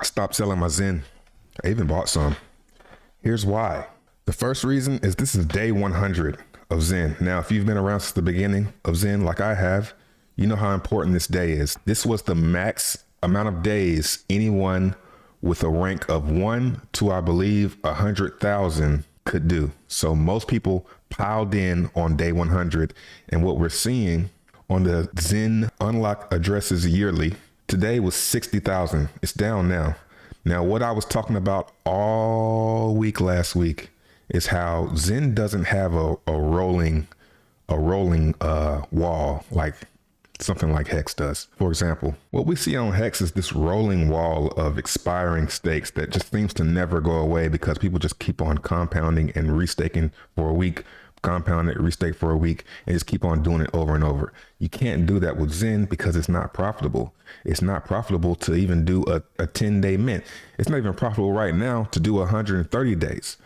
I stopped selling my Zen. I even bought some. Here's why. The first reason is this is day 100 of Zen. Now, if you've been around since the beginning of Zen, like I have, you know how important this day is. This was the max amount of days anyone with a rank of 1 to, I believe, 100,000 could do. So most people piled in on day 100. And what we're seeing on the Zen unlock addresses yearly today was 60,000. It's down now. Now, what I was talking about all week last week is how Zen doesn't have a rolling wall like something like Hex does. For example, what we see on Hex is this rolling wall of expiring stakes that just seems to never go away because people just keep on compounding and restaking for a week, compound it, restake for a week, and just keep on doing it over and over. You can't do that with Zen because it's not profitable. It's not profitable to even do a 10-day mint. It's not even profitable right now to do 130 days.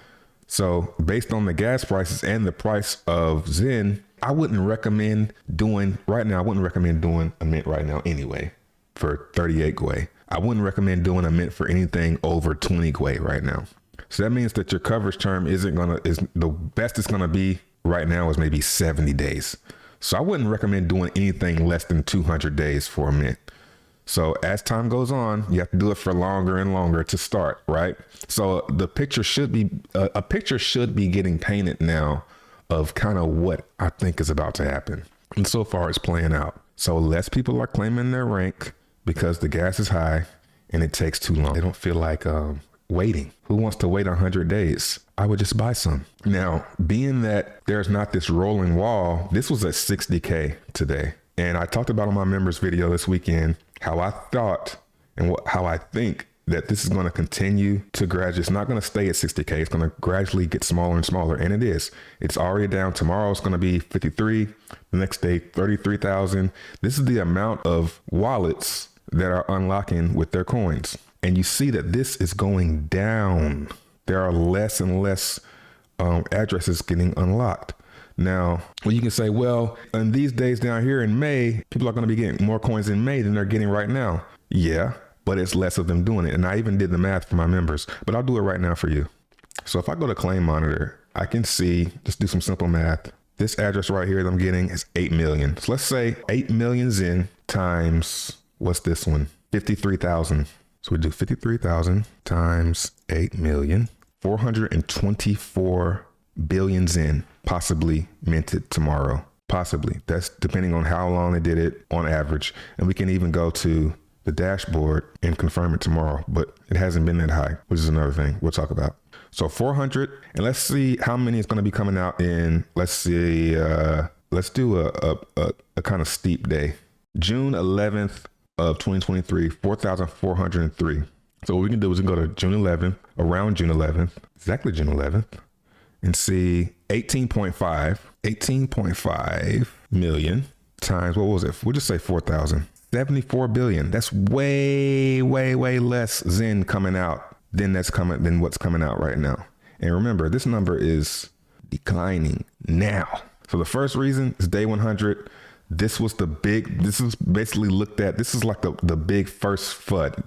So based on the gas prices and the price of Zen, I wouldn't recommend doing a mint right now anyway for 38 Gwei. I wouldn't recommend doing a mint for anything over 20 Gwei right now. So that means that your coverage term is the best it's gonna be right now is maybe 70 days. So I wouldn't recommend doing anything less than 200 days for a mint. So as time goes on, you have to do it for longer and longer to start, right? So the picture should be getting painted now of kind of what I think is about to happen. And so far it's playing out. So less people are claiming their rank because the gas is high and it takes too long. They don't feel like waiting. Who wants to wait 100 days? I would just buy some. Now, being that there's not this rolling wall, this was at 60K today. And I talked about on my members video this weekend how I thought and how I think that this is going to continue to gradually. It's not going to stay at 60K. It's going to gradually get smaller and smaller. And it is. It's already down. Tomorrow it's going to be 53. The next day, 33,000. This is the amount of wallets that are unlocking with their coins. And you see that this is going down. There are less and less addresses getting unlocked. Now, well, you can say, well, in these days down here in May, people are going to be getting more coins in May than they're getting right now. Yeah, but it's less of them doing it. And I even did the math for my members, but I'll do it right now for you. So if I go to Claim Monitor, I can see, just do some simple math. This address right here that I'm getting is 8 million. So let's say 8 million Zen times, what's this one? 53,000. So we do 53,000 times 8 million, 424 billion Zen possibly minted tomorrow. Possibly. That's depending on how long they did it on average. And we can even go to the dashboard and confirm it tomorrow, but it hasn't been that high, which is another thing we'll talk about. So 400, and let's see how many is going to be coming out in, let's see, let's do a kind of steep day. June 11th of 2023, 4,403. So what we can do is we can go to June 11th, around June 11th, exactly June 11th, and see 18.5 million times, what was it? We'll just say 4,000. 74 billion. That's way less Zen coming out than what's coming out right now. And remember, this number is declining now. So the first reason is day 100. This is basically looked at. This is like the big first FUD,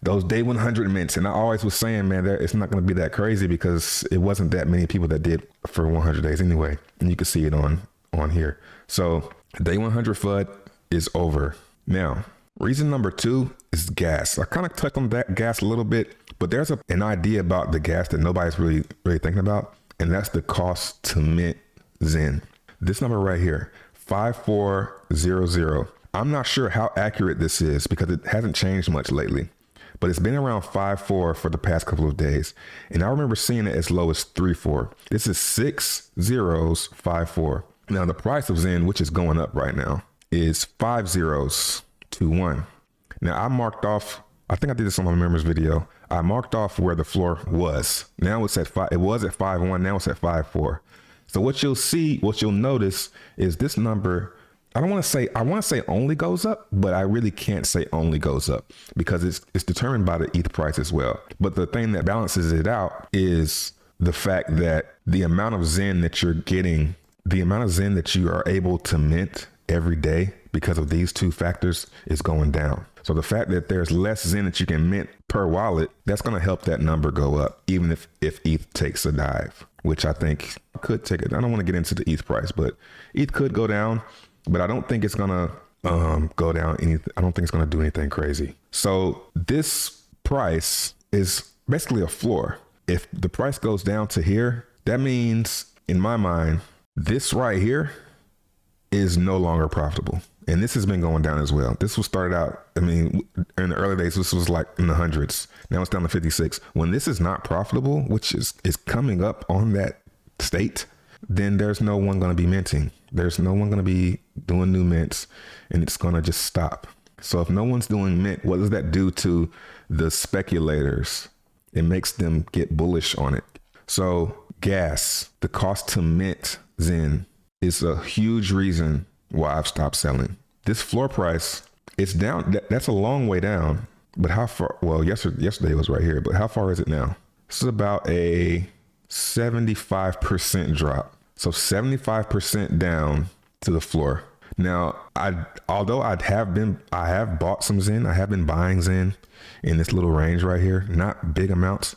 those day 100 mints. And I always was saying, man, that it's not going to be that crazy because it wasn't that many people that did for 100 days anyway. And you can see it on here. So day 100 FUD is over. Now, reason number 2 is gas. I kind of touched on that gas a little bit, but there's an idea about the gas that nobody's really thinking about, and that's the cost to mint Zen. This number right here, 5400. I'm not sure how accurate this is because it hasn't changed much lately, but it's been around 5.4 for the past couple of days. And I remember seeing it as low as 3.4. This is 6 zeros, 5.4. Now the price of Zen, which is going up right now, is 5 zeros to 1. Now I marked off, I think I did this on my members video. I marked off where the floor was. Now it's at 5. It was at 5.1. Now it's at 5.4. So what you'll notice is this number, I want to say only goes up, but I really can't say only goes up because it's determined by the ETH price as well. But the thing that balances it out is the fact that the amount of Zen that you're getting, the amount of Zen that you are able to mint every day because of these two factors is going down. So the fact that there's less Zen that you can mint per wallet, that's going to help that number go up, even if ETH takes a dive, which I think could take it. I don't want to get into the ETH price, but ETH could go down, but I don't think it's going to go down anything. I don't think it's going to do anything crazy. So this price is basically a floor. If the price goes down to here, that means in my mind, this right here is no longer profitable. And this has been going down as well. This was started out, I mean, in the early days, this was like in the hundreds. Now it's down to 56. When this is not profitable, which is coming up on that state, then there's no one going to be minting. There's no one going to be doing new mints, and it's going to just stop. So if no one's doing mint, what does that do to the speculators? It makes them get bullish on it. So gas, the cost to mint Zen, is a huge reason why I've stopped selling. This floor price, it's down. That's a long way down. But how far? Well, yesterday it was right here. But how far is it now? This is about a 75% drop. So 75% down to the floor. Now, I have bought some Zen. I have been buying Zen in this little range right here. Not big amounts.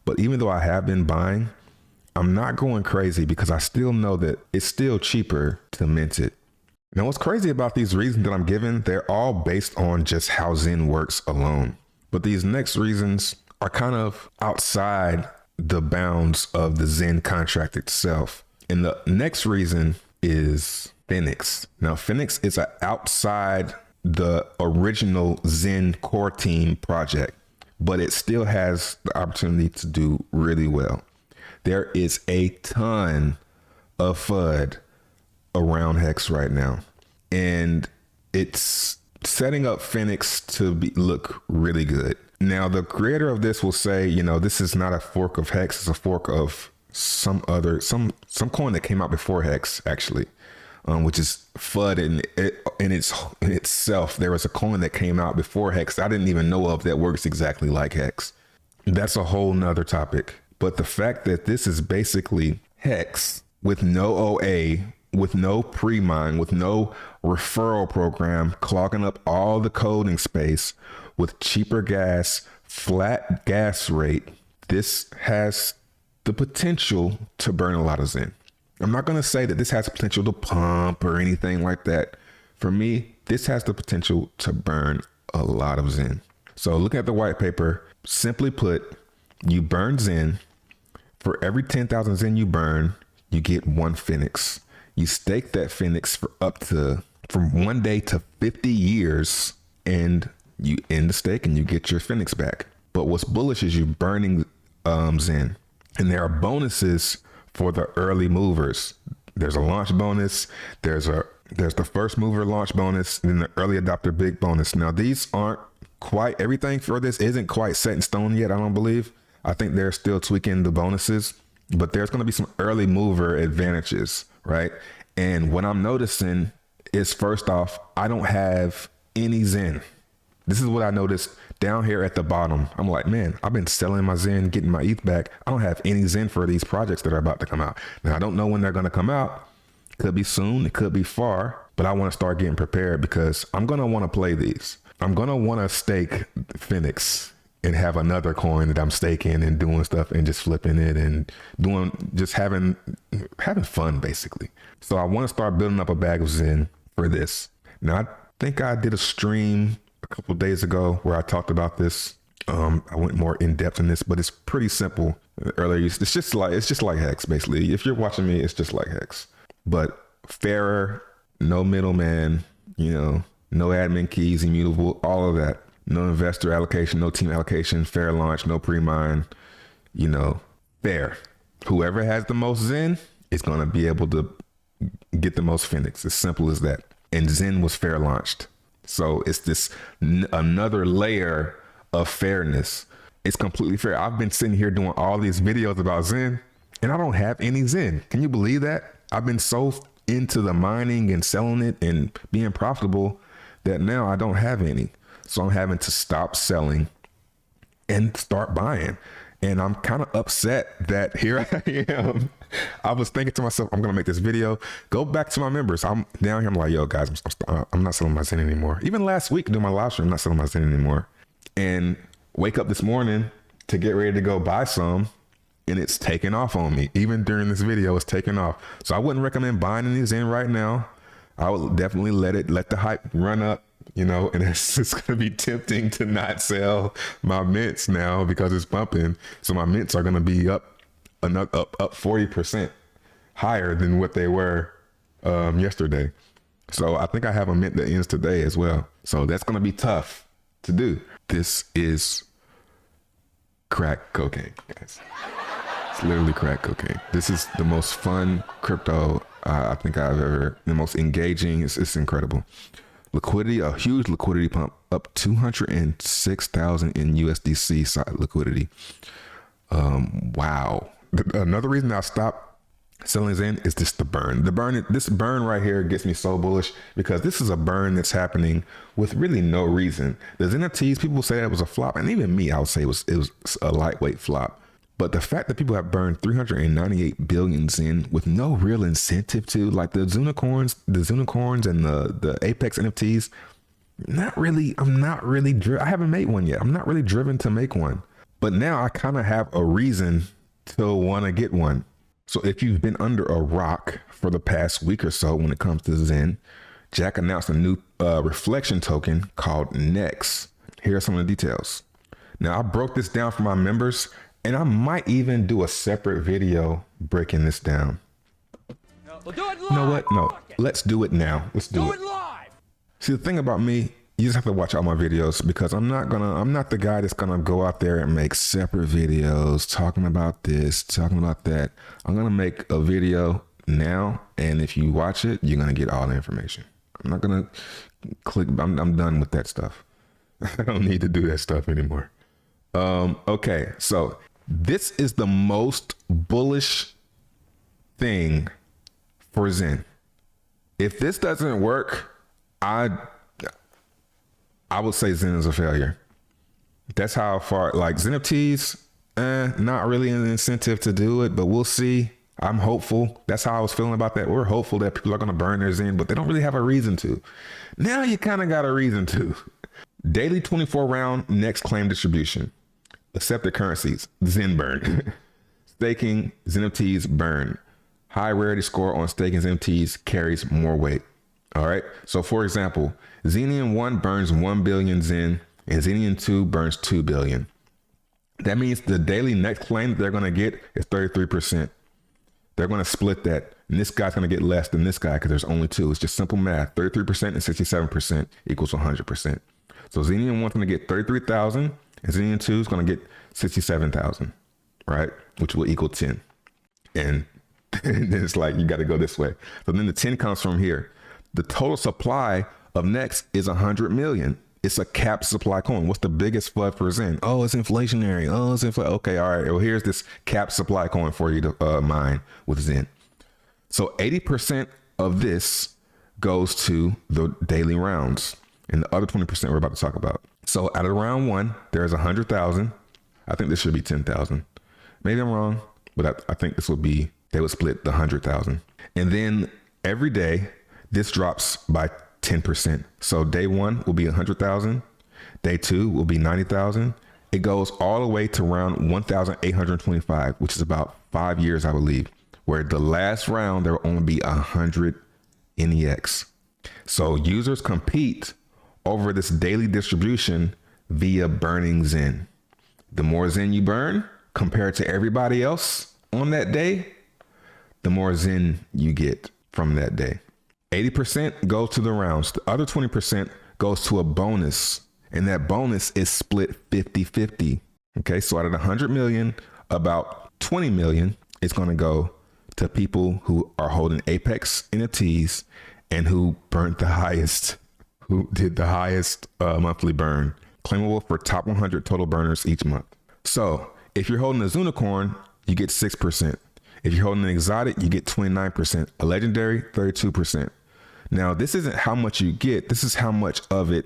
But even though I have been buying, I'm not going crazy because I still know that it's still cheaper to mint it. Now, what's crazy about these reasons that I'm giving, they're all based on just how Zen works alone. But these next reasons are kind of outside the bounds of the Zen contract itself. And the next reason is Phoenix. Now, Phoenix is outside the original Zen core team project, but it still has the opportunity to do really well. There is a ton of FUD around Hex right now, and it's setting up Phoenix to look really good. Now, the creator of this will say, you know, this is not a fork of Hex, it's a fork of some coin that came out before Hex, actually, which is FUD in itself. There was a coin that came out before Hex I didn't even know of that works exactly like Hex. That's a whole nother topic. But the fact that this is basically Hex with no OA, with no pre-mine, with no referral program, clogging up all the coding space with cheaper gas, flat gas rate, this has the potential to burn a lot of Zen. I'm not going to say that this has the potential to pump or anything like that. For me, this has the potential to burn a lot of Zen. So looking at the white paper, simply put, you burn Zen. For every 10,000 Zen you burn, you get one Phoenix. You stake that Phoenix from 1 day to 50 years, and you end the stake and you get your Phoenix back. But what's bullish is you burning Zen. And there are bonuses for the early movers. There's a launch bonus. There's the first mover launch bonus, and then the early adopter big bonus. Now, these aren't quite, everything for this isn't quite set in stone yet, I don't believe. I think they're still tweaking the bonuses, but there's going to be some early mover advantages, right? And what I'm noticing is, first off, I don't have any Zen. This is what I noticed down here at the bottom. I'm like, man, I've been selling my Zen, getting my ETH back. I don't have any Zen for these projects that are about to come out. Now, I don't know when they're going to come out. It could be soon. It could be far, but I want to start getting prepared because I'm going to want to play these. I'm going to want to stake Phoenix and have another coin that I'm staking and doing stuff and just flipping it and having fun, basically. So I want to start building up a bag of Zen for this. Now, I think I did a stream a couple of days ago where I talked about this. I went more in depth in this, but it's pretty simple. Earlier, it's just like Hex, basically. If you're watching me, it's just like Hex, but fairer, no middleman, no admin keys, immutable, all of that. No investor allocation, no team allocation, fair launch, no pre-mine, fair. Whoever has the most Zen is going to be able to get the most Phoenix. As simple as that. And Zen was fair launched. So it's this another layer of fairness. It's completely fair. I've been sitting here doing all these videos about Zen and I don't have any Zen. Can you believe that? I've been so into the mining and selling it and being profitable that now I don't have any. So I'm having to stop selling and start buying. And I'm kind of upset that here I am. I was thinking to myself, I'm going to make this video, go back to my members. I'm down here. I'm like, yo, guys, I'm not selling my Zen anymore. Even last week doing my live stream, I'm not selling my Zen anymore. And wake up this morning to get ready to go buy some. And it's taking off on me. Even during this video, it's taking off. So I wouldn't recommend buying any Zen right now. I would definitely let the hype run up, you know, and it's going to be tempting to not sell my mints now because it's bumping. So my mints are going to be up 40% higher than what they were yesterday. So I think I have a mint that ends today as well. So that's going to be tough to do. This is crack cocaine, guys. It's literally crack cocaine. This is the most fun crypto I think I've ever, the most engaging. It's incredible. Liquidity, a huge liquidity pump, up 206,000 in USDC side liquidity. Wow. Another reason I stopped selling Zen is just the burn. This burn right here gets me so bullish because this is a burn that's happening with really no reason. The Zen NFTs, people say that was a flop, and even me, I would say it was a lightweight flop. But the fact that people have burned 398 billion Zen with no real incentive to, like the Unicorns and the Apex NFTs, I'm not really driven. I haven't made one yet. I'm not really driven to make one. But now I kind of have a reason to want to get one. So if you've been under a rock for the past week or so when it comes to Zen, Jack announced a new reflection token called Nex. Here are some of the details. Now I broke this down for my members, and I might even do a separate video breaking this down. We'll do it live. You know what? No, let's do it now. Let's do it live. See, the thing about me, you just have to watch all my videos because I'm not the guy that's gonna go out there and make separate videos talking about this, talking about that. I'm gonna make a video now, and if you watch it, you're gonna get all the information. I'm not gonna click. I'm done with that stuff. I don't need to do that stuff anymore. Okay, so this is the most bullish thing for Zen. If this doesn't work, I would say Zen is a failure. That's how far, like Zen NFTs, not really an incentive to do it, but we'll see. I'm hopeful. That's how I was feeling about that. We're hopeful that people are going to burn their Zen, but they don't really have a reason to. Now you kind of got a reason to. Daily 24 round next claim distribution. Accepted currencies, Zen burn. Staking, Zen NFTs burn. High rarity score on staking Zen NFTs carries more weight. All right. So for example, Xenium 1 burns 1 billion Zen and Xenium 2 burns 2 billion. That means the daily next claim that they're going to get is 33%. They're going to split that. And this guy's going to get less than this guy because there's only two. It's just simple math. 33% and 67% equals 100%. So Xenium 1's going to get 33,000 and Xenium 2 is going to get 67,000, right? Which will equal 10. And then it's like, you got to go this way. So then the 10 comes from here. The total supply of Nex is 100 million. It's a capped supply coin. What's the biggest flood for Zen? Oh, it's inflationary. Oh, it's inflation. Okay, all right. Well, here's this capped supply coin for you to mine with Zen. So 80% of this goes to the daily rounds, and the other 20% we're about to talk about. So out of round one, there's 100,000. I think this should be 10,000. Maybe I'm wrong, but I think this would be, they would split the 100,000. And then every day, this drops by 10%. So day one will be 100,000. Day two will be 90,000. It goes all the way to round 1,825, which is about 5 years, I believe, where the last round, there will only be 100 NEX. So users compete over this daily distribution via burning Zen. The more Zen you burn compared to everybody else on that day, the more Zen you get from that day. 80% goes to the rounds. The other 20% goes to a bonus, and that bonus is split 50-50. Okay, so out of the 100 million, about 20 million is going to go to people who are holding Apex NFTs and who burnt the highest, who did the highest monthly burn, claimable for top 100 total burners each month. So if you're holding a Unicorn, you get 6%. If you're holding an exotic, you get 29%. A legendary, 32%. Now, this isn't how much you get. This is how much of this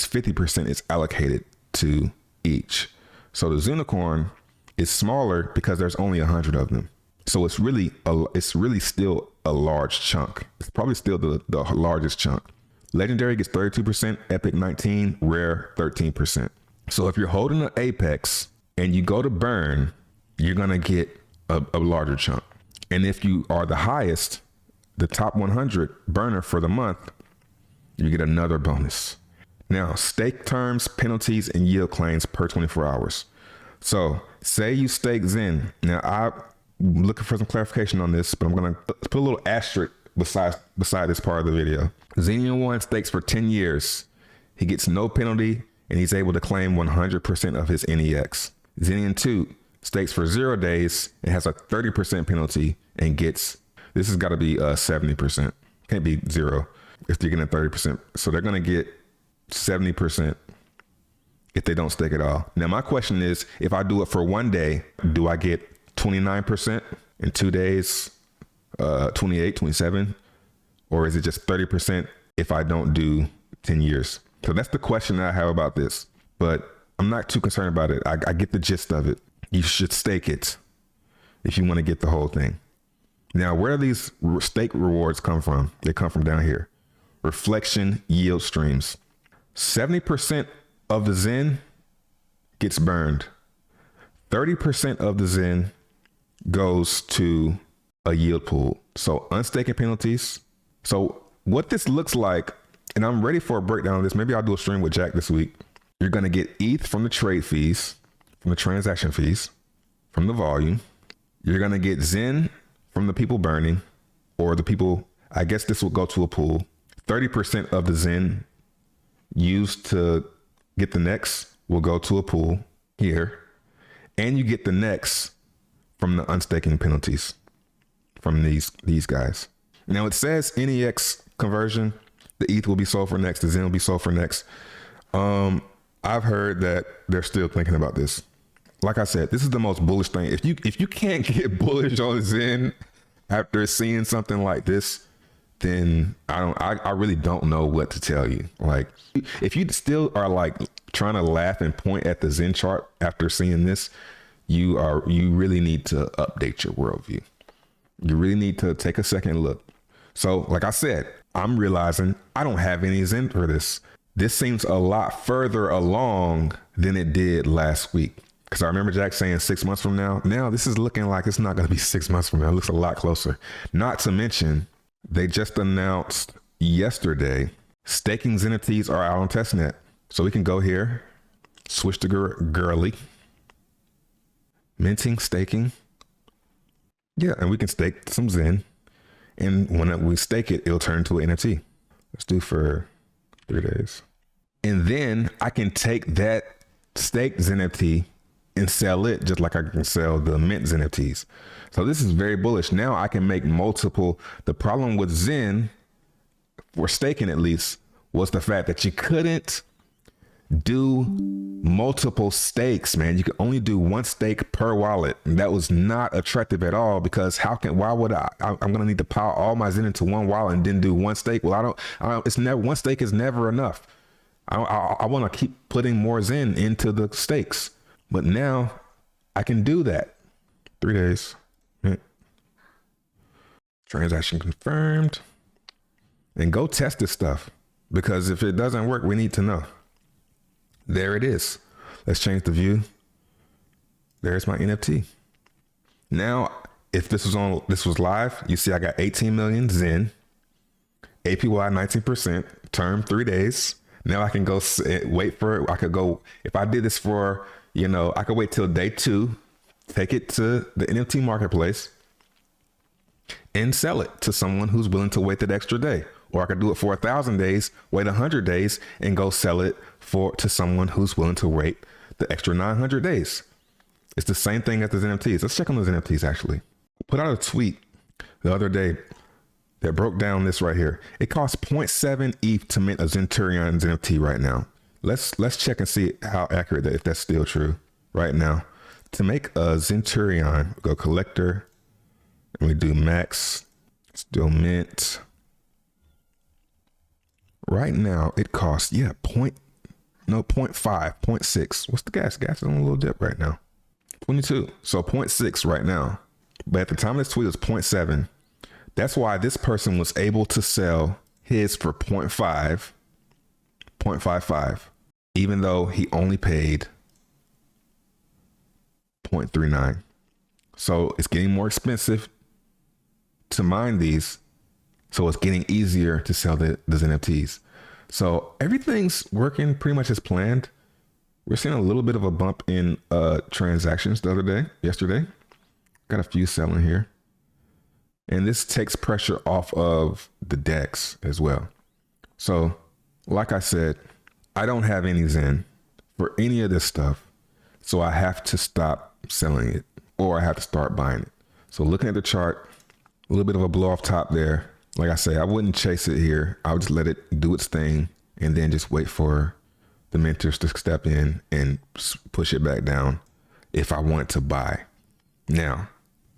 50% is allocated to each. So the Unicorn is smaller because there's only 100 of them. So it's really still a large chunk. It's probably still the largest chunk. Legendary gets 32%, Epic 19%, Rare 13%. So if you're holding an Apex and you go to burn, you're gonna get a larger chunk. And if you are the highest, the top 100 burner for the month, you get another bonus. Now, stake terms, penalties, and yield claims per 24 hours. So say you stake Zen. Now, I'm looking for some clarification on this, but I'm going to put a little asterisk beside this part of the video. Xenian 1 stakes for 10 years. He gets no penalty, and he's able to claim 100% of his NEX. Xenian 2 stakes for 0 days and has a 30% penalty and gets, this has got to be 70%. Can't be 0 if they're getting 30%. So they're going to get 70% if they don't stake at all. Now, my question is, if I do it for 1 day, do I get 29% in 2 days, 28, 27? Or is it just 30% if I don't do 10 years? So that's the question that I have about this, but I'm not too concerned about it. I get the gist of it. You should stake it if you want to get the whole thing. Now, where do these stake rewards come from? They come from down here. Reflection yield streams. 70% of the Zen gets burned. 30% of the Zen goes to a yield pool. So unstaking penalties. So what this looks like, and I'm ready for a breakdown of this. Maybe I'll do a stream with Jack this week. You're going to get ETH from the trade fees, from the transaction fees, from the volume. You're going to get Zen from the people burning, or the people, I guess this will go to a pool. 30% of the Zen used to get the next will go to a pool here. And you get the next from the unstaking penalties from these guys. Now it says NEX conversion, the ETH will be sold for next, the Zen will be sold for next. I've heard that they're still thinking about this. Like I said, this is the most bullish thing. If you can't get bullish on Zen after seeing something like this, then I really don't know what to tell you. Like, if you still are like trying to laugh and point at the Zen chart after seeing this, you really need to update your worldview. You really need to take a second look. So like I said, I'm realizing I don't have any Zen for this. This seems a lot further along than it did last week. Because I remember Jack saying 6 months from now. Now this is looking like it's not going to be 6 months from now. It looks a lot closer. Not to mention, they just announced yesterday, staking Zenities are out on testnet. So we can go here, switch to girly, minting, staking. Yeah, and we can stake some Zen. And when we stake it, it'll turn into an NFT. Let's do for 3 days. And then I can take that staked NFT and sell it just like I can sell the mint NFTs. So this is very bullish. Now I can make multiple. The problem with Zen, for staking at least, was the fact that you couldn't do multiple stakes, man. You could only do one stake per wallet. And that was not attractive at all, because why would I'm going to need to pile all my Zen into one wallet and then do one stake? Well, one stake is never enough. I want to keep putting more Zen into the stakes. But now I can do that. 3 days. Transaction confirmed. And go test this stuff, because if it doesn't work, we need to know. There it is. Let's change the view. There's my NFT. Now, if this was live, you see I got 18 million Zen, APY 19%, term 3 days. Now I can go wait for it. I could go, if I did this for, I could wait till day 2, take it to the NFT marketplace and sell it to someone who's willing to wait that extra day. Or I could do it for 1,000 days, wait 100 days, and go sell it to someone who's willing to wait the extra 900 days. It's the same thing as the NFTs. Let's check on those NFTs actually. Put out a tweet the other day that broke down this right here. It costs 0.7 ETH to mint a Centurion's NFT right now. Let's check and see how accurate that, if that's still true right now. To make a Centurion, go collector, and we do max, still mint. Right now it costs, 0.5, 0.6. What's the gas? Gas is on a little dip right now. 22. So 0.6 right now. But at the time of this tweet, it was 0.7. That's why this person was able to sell his for 0.5, 0.55, even though he only paid 0.39. So it's getting more expensive to mine these. So it's getting easier to sell those NFTs. So everything's working pretty much as planned. We're seeing a little bit of a bump in transactions yesterday. Got a few selling here. And this takes pressure off of the DEX as well. So like I said, I don't have any Zen for any of this stuff. So I have to stop selling it or I have to start buying it. So looking at the chart, a little bit of a blow off top there. Like I say, I wouldn't chase it here. I would just let it do its thing and then just wait for the mentors to step in and push it back down if I want to buy. Now,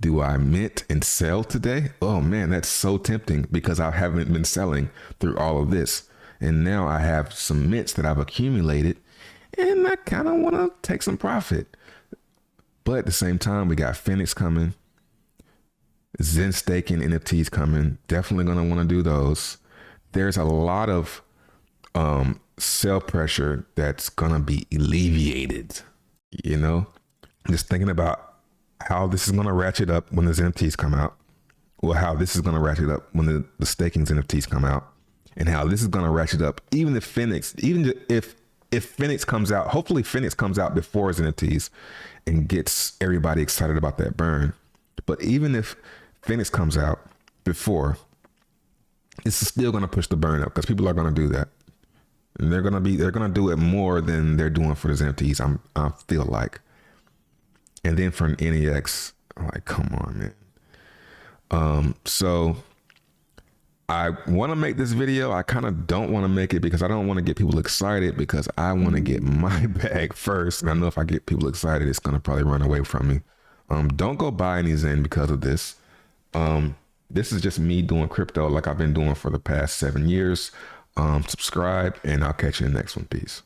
do I mint and sell today? Oh man, that's so tempting because I haven't been selling through all of this. And now I have some mints that I've accumulated and I kind of want to take some profit. But at the same time, we got Phoenix coming. Zen staking NFTs coming. Definitely going to want to do those. There's a lot of sell pressure that's going to be alleviated. You know, just thinking about how this is going to ratchet up when the NFTs come out. Or how this is going to ratchet up when the staking NFTs come out. And how this is going to ratchet up even if Phoenix comes out. Hopefully Phoenix comes out before his NFTs and gets everybody excited about that burn. But even if Phoenix comes out before, it's still going to push the burn up because people are going to do that. And they're going to do it more than they're doing for the NFTs, I feel like. And then for an NEX, I'm like, come on, man. So I want to make this video. I kind of don't want to make it because I don't want to get people excited because I want to get my bag first. And I know if I get people excited, it's going to probably run away from me. Don't go buy any Zen because of this. This is just me doing crypto like I've been doing for the past 7 years. Subscribe and I'll catch you in the next one. Peace.